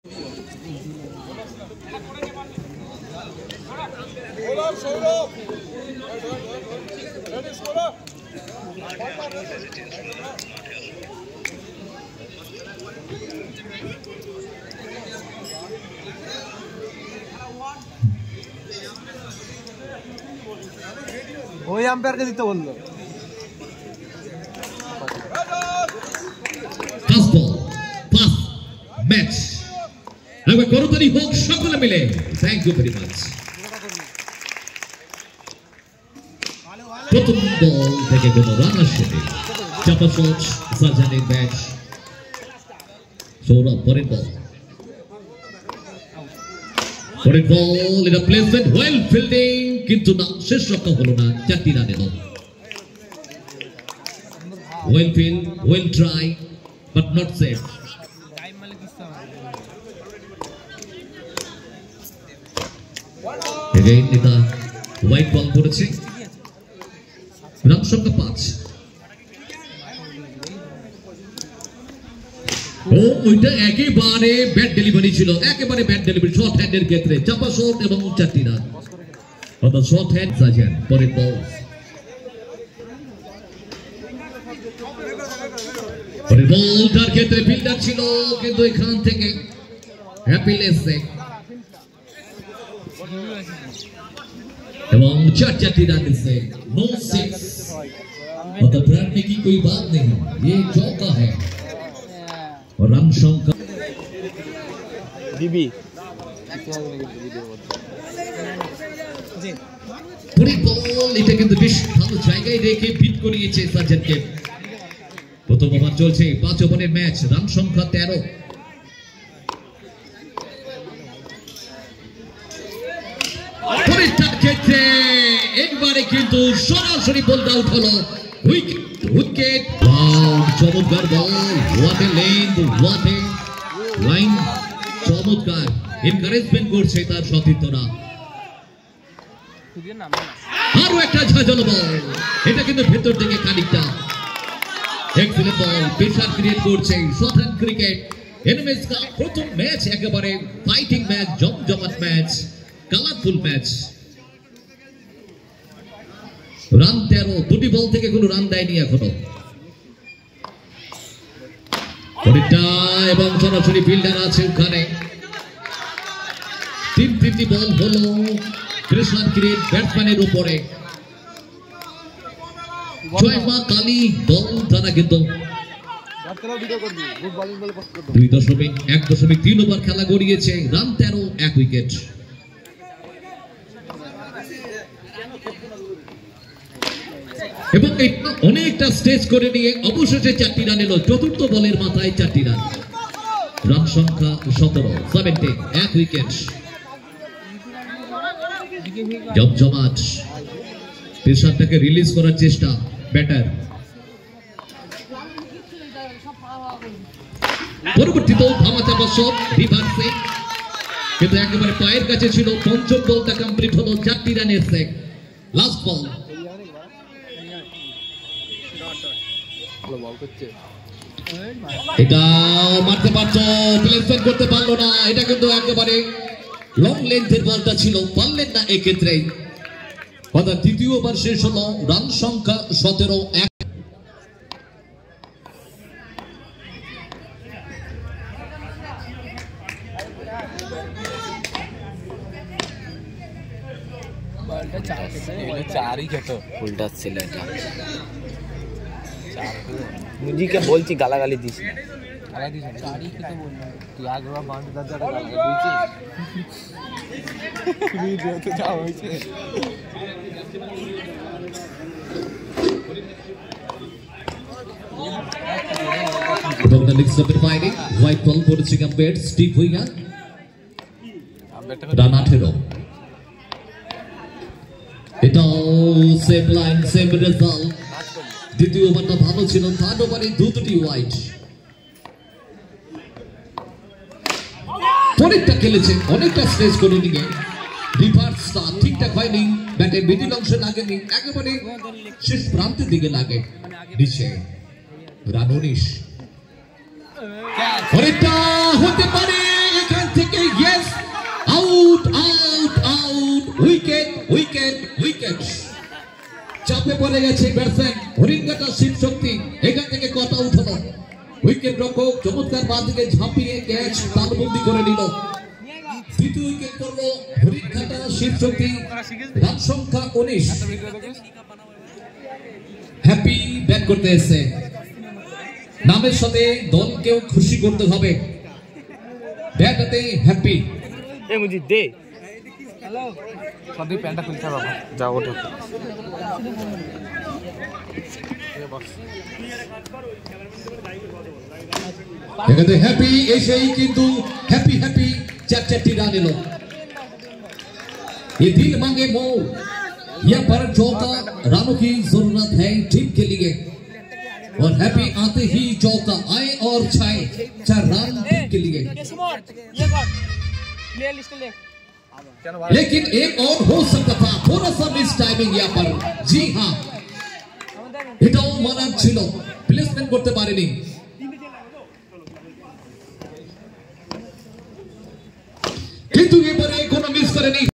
ওই আম্পায়ারকে দিতে বললো। ম্যাচ একবার করতালি হোক সকলে মিলে। Thank you very much. প্রথম বল থেকে কোন রান আসেনি। চাপা শট সার্জানের ব্যাট। সৌরভ পরের বল। পরের বল এটা প্লেসমেন্ট ওয়েল ফিল্ডিং কিন্তু না শেষ রক্ষা হলো না। 4টি রানে দল। Well field well try but not safe. Again এটা হোয়াইট বল করেছে। রান সংখ্যা 5। ও ওইটা একেবারে ব্যাট ডেলিভারি ছিল। একেবারে ব্যাট ডেলিভারি শর্ট হ্যান্ডের ক্ষেত্রে চাপা শট এবং 4টি রান। অর্থাৎ শর্ট হ্যান্ড সাজেন। পরের বল। পরের বলটার ক্ষেত্রে ফিল্ডার ছিল কিন্তু এখান থেকে হ্যাপি লেসে এবং 4टी रन से नो सिक्स। मतलब रन में की कोई बात नहीं, ये चौका है और रन संख्या बीबी पूरी बॉल এটা কিন্তু বেশ ভালো জায়গায় রেখে বিট করিয়েছে সার্জেনকে। প্রথম ওভার চলছে 5 ওভারের ম্যাচ। রান সংখ্যা 13। ক্ষেত্রে একবারে কিন্তু সরাসরি বল আউট হলো। উইকেট চমৎকার ball. What a length what a line. চমৎকার এনকারেজমেন্ট করছে তার সতীর্থরা। আরো একটা ঝাঁঝালো বল। এটা কিন্তু ভেতর থেকে খানিকটা এক্সিলেন্ট বল। প্রেসার ক্রিয়েট করছে সাধারণ ক্রিকেট। এনএমএস কাপ প্রথম ম্যাচ একেবারে ফাইটিং ম্যাচ, জমজমাট ম্যাচ, কালারফুল ম্যাচ। রান 13। 2টি বল থেকে কোনো রান দেয়নি এখনো। এবং সরাসরি ফিল্ডার আছে ওখানে। 3টি বল হলো প্রেসার ক্রিয়েট ব্যাটসম্যানের উপরে। জয়মা কালী দল তারা কিন্তু 2.1.3 ওভার খেলা গড়িয়েছে। Run 13, 1 wicket. এবং অনেকটা স্টেজ করে নিয়ে অবশেষে 4টি রান এলো। চতুর্থ বলের মাথায় 4টি রান। রান সংখ্যা 17, 17, 1 উইকেট। জমজমাট। প্রেসারটাকে রিলিজ করার চেষ্টা ব্যাটার। পরবর্তীতে ধামাচাপা বছর রিভার্সে কিন্তু একেবারে পায়ের কাছে ছিল। পঞ্চম বলটা কমপ্লিট হলো 4টি রানের সেক। লাস্ট বল। এটা মারতে পারতো, প্লেসমেন্ট করতে পারলো না। এটা কিন্তু একেবারে লং লেন্থের বলটা ছিল, পারলেন না এক্ষেত্রে। অর্থাৎ দ্বিতীয় ওভার শেষ হলো। রান সংখ্যা 17, 1। চারই খেত উল্টা ছিল এটা। মুজিকে বলছি গালাগালি দিস না। গালা দিস না। চারই খেতে বললাম। তুই আগেবার বাঁধ দাদা গালাগালি দিয়েছিস। তুই যেতে যা হয়েছে। এবং the next up in fighting white ball করেছে আম্পায়ার স্টিভ হুইগার। রান 18। এটাও সেম লাইন সেম রেজাল্ট। দ্বিতীয় ওভারটা ভালো ছিল। থার্ড ওভারে দুটি ওয়াইড। অনেকটা খেলেছে, অনেকটা স্ট্রেচ করে নিয়ে। রিভার্সটা ঠিকঠাক হয়নি। ব্যাটের মিডিল অংশে লাগেনি, একেবারে শেষ প্রান্তের দিকে লাগে নিচে। রান 19। অনেকটা হতে পারে এখানে। হেরে গেছে ব্যাটসম্যান হরিণঘাটা শিব শক্তি, এখান থেকে কথা উঠালো। উইকেট রক্ষক চমৎকার বাঁ দিকে ঝাঁপিয়ে ক্যাচ তালবন্দি করে নিল। দ্বিতীয় উইকেট পড়লো হরিণঘাটা শিব শক্তি, রান সংখ্যা 19। হ্যাপি ব্যাট করতে এসেছে, নামের সাথে দলকেও খুশি করতে হবে। ব্যাট হাতে হ্যাপি। এ মুজি দে হ্যালো সবই প্যান্টটা খুলতে হবে যা ওঠো এখানে হ্যাপি এসেই কিন্তু হ্যাপি হ্যাপি 4-4টি রান এলো। ये दिल मांगे मोर, यहाँ पर चौका रानों की जरूरत है टीम के लिए, और हैप्पी आते ही चौका आए और छाए 4 रन टीम के लिए। लेकिन एक और हो सकता था, थोड़ा सा मिस टाइमिंग यहाँ पर। जी हाँ, এটাও মানার ছিল, প্লেসমেন্ট করতে পারেনি। কিন্তু এবারে কোনো মিস করেনি।